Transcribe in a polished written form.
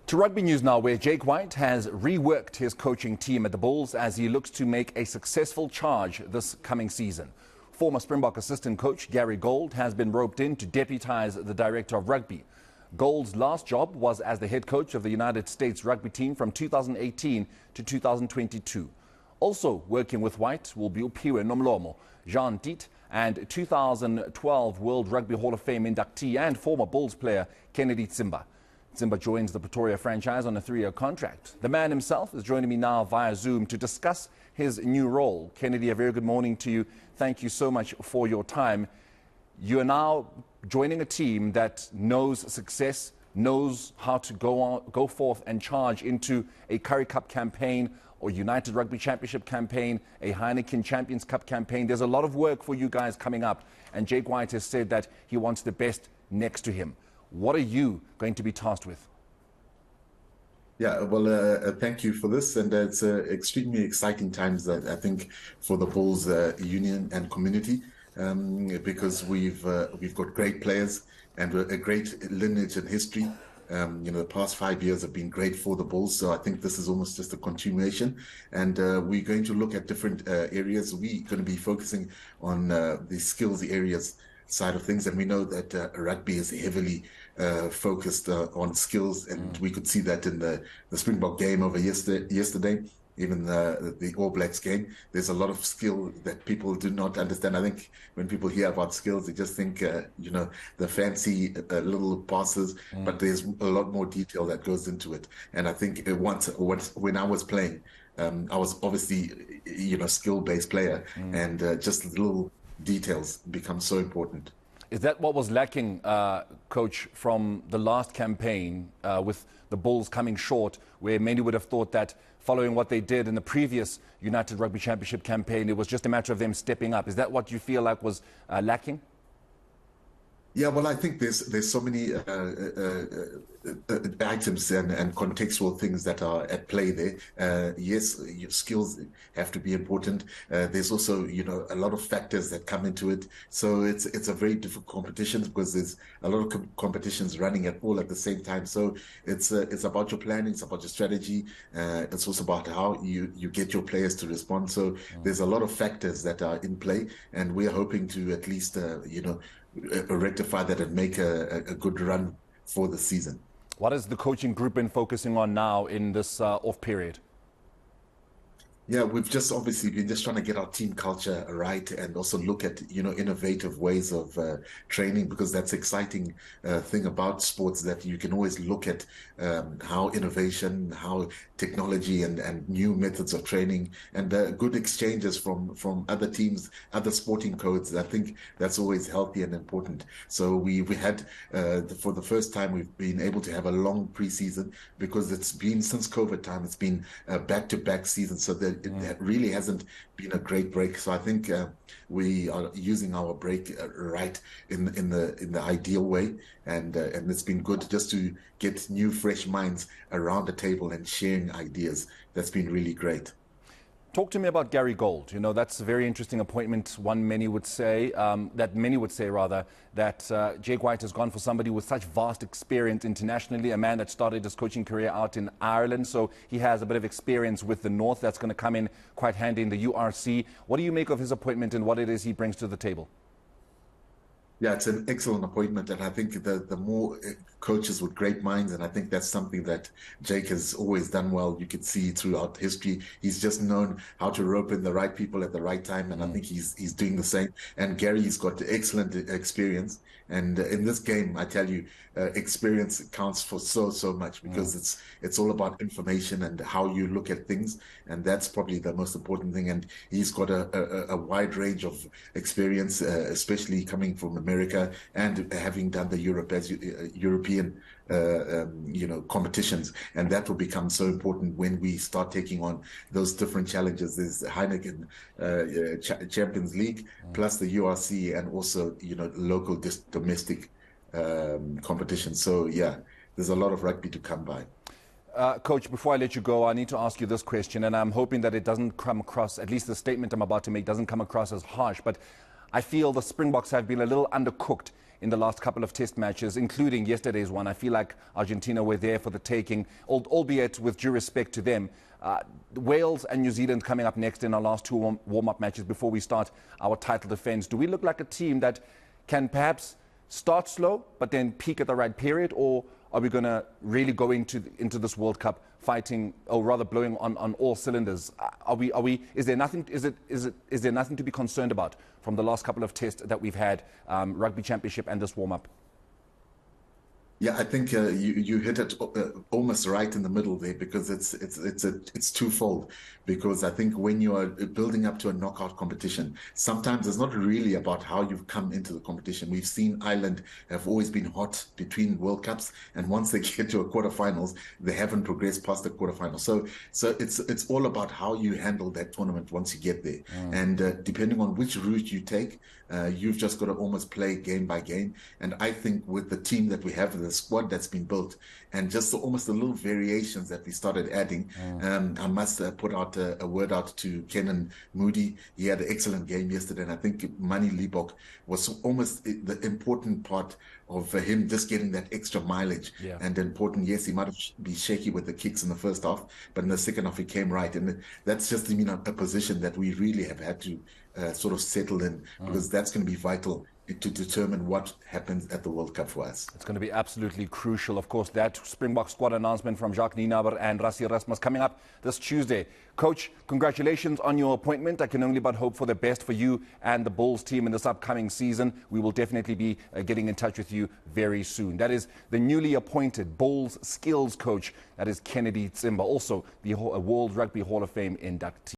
To rugby news now, where Jake White has reworked his coaching team at the Bulls as he looks to make a successful charge this coming season. Former Springbok assistant coach Gary Gold has been roped in to deputise the director of rugby. Gold's last job was as the head coach of the United States rugby team from 2018 to 2022. Also working with White will be Phiwe Nomlomo, Tiedt, and 2012 World Rugby Hall of Fame inductee and former Bulls player Kennedy Tsimba. Tsimba joins the Pretoria franchise on a 3-year contract. The man himself is joining me now via Zoom to discuss his new role. Kennedy, a very good morning to you. Thank you so much for your time. You are now joining a team that knows success, knows how to go forth and charge into a Currie Cup campaign or United Rugby Championship campaign, a Heineken Champions Cup campaign. There's a lot of work for you guys coming up, and Jake White has said that he wants the best next to him. What are you going to be tasked with? Yeah, well, thank you for this, and it's extremely exciting times, I think, for the Bulls union and community, because we've got great players and a great lineage and history. The past 5 years have been great for the Bulls, so I think this is almost just a continuation. And we're going to look at different areas. We're going to be focusing on the skills areas side of things, and we know that rugby is heavily focused on skills, and we could see that in the Springbok game over yesterday, even the All Blacks game. There's a lot of skill that people do not understand. I think when people hear about skills, they just think, the fancy little passes, but there's a lot more detail that goes into it. And I think when I was playing, I was obviously, skill-based player, and just little details become so important. Is that what was lacking, Coach, from the last campaign with the Bulls coming short, where many would have thought that following what they did in the previous United Rugby Championship campaign, it was just a matter of them stepping up? Is that what you feel like was lacking? Yeah, well, I think there's so many items and contextual things that are at play there. Yes, your skills have to be important. There's also, a lot of factors that come into it. So it's a very difficult competition because there's a lot of competitions running at the same time. So it's about your planning, it's about your strategy. It's also about how you get your players to respond. So there's a lot of factors that are in play, and we're hoping to at least, rectify that and make a good run for the season. What has the coaching group been focusing on now in this off period? Yeah, we've just obviously been just trying to get our team culture right, and also look at, innovative ways of training, because that's exciting thing about sports, that you can always look at how innovation, how technology and new methods of training and good exchanges from other teams, other sporting codes. I think that's always healthy and important. So we had, for the first time, we've been able to have a long preseason, because it's been since COVID time, it's been back-to-back seasons. So that it really hasn't been a great break. So I think we are using our break right in the ideal way, and it's been good just to get new, fresh minds around the table and sharing ideas. That's been really great. Talk to me about Gary Gold. That's a very interesting appointment. Many would say that Jake White has gone for somebody with such vast experience internationally, a man that started his coaching career out in Ireland, so he has a bit of experience with the North that's going to come in quite handy in the URC. What do you make of his appointment and what it is he brings to the table? Yeah, it's an excellent appointment, and I think the more coaches with great minds, and I think that's something that Jake has always done well. You could see throughout history, he's just known how to rope in the right people at the right time, and I think he's doing the same. And Gary's got excellent experience, and in this game, I tell you, experience counts for so much, because it's all about information and how you look at things, and that's probably the most important thing. And he's got a wide range of experience, especially coming from America and having done the European competitions, and that will become so important when we start taking on those different challenges. There's Heineken Champions League, plus the URC, and also local domestic competition. So yeah, there's a lot of rugby to come by. Coach, before I let you go, I need to ask you this question, and I'm hoping that it doesn't come across, at least the statement I'm about to make doesn't come across as harsh, but I feel the Springboks have been a little undercooked in the last couple of test matches, including yesterday's one. I feel like Argentina were there for the taking, albeit with due respect to them. Wales and New Zealand coming up next in our last two warm-up matches before we start our title defence. Do we look like a team that can perhaps start slow but then peak at the right period, or are we going to really go into this World Cup fighting, or rather blowing on all cylinders? Is there nothing to be concerned about from the last couple of tests that we've had, Rugby Championship and this warm-up? Yeah, I think you hit it almost right in the middle there, because it's twofold. Because I think when you are building up to a knockout competition, sometimes it's not really about how you've come into the competition. We've seen Ireland have always been hot between World Cups, and once they get to a quarterfinals, they haven't progressed past the quarterfinals. So it's all about how you handle that tournament once you get there. And depending on which route you take, you've just got to almost play game by game. And I think with the team that we have, the squad that's been built, and just almost the little variations that we started adding, I must put out a word out to Kenan Moody. He had an excellent game yesterday, and I think Mani Libbok was almost the important part of him just getting that extra mileage. And important, yes, he might be shaky with the kicks in the first half, but in the second half he came right. And that's just a position that we really have had to sort of settle in, because that's going to be vital to determine what happens at the World Cup for us. It's going to be absolutely crucial. Of course, that Springbok squad announcement from Jacques Nienaber and Rassie Erasmus coming up this Tuesday. Coach, congratulations on your appointment. I can only but hope for the best for you and the Bulls team in this upcoming season. We will definitely be getting in touch with you very soon. That is the newly appointed Bulls skills coach. That is Kennedy Tsimba, also the World Rugby Hall of Fame inductee.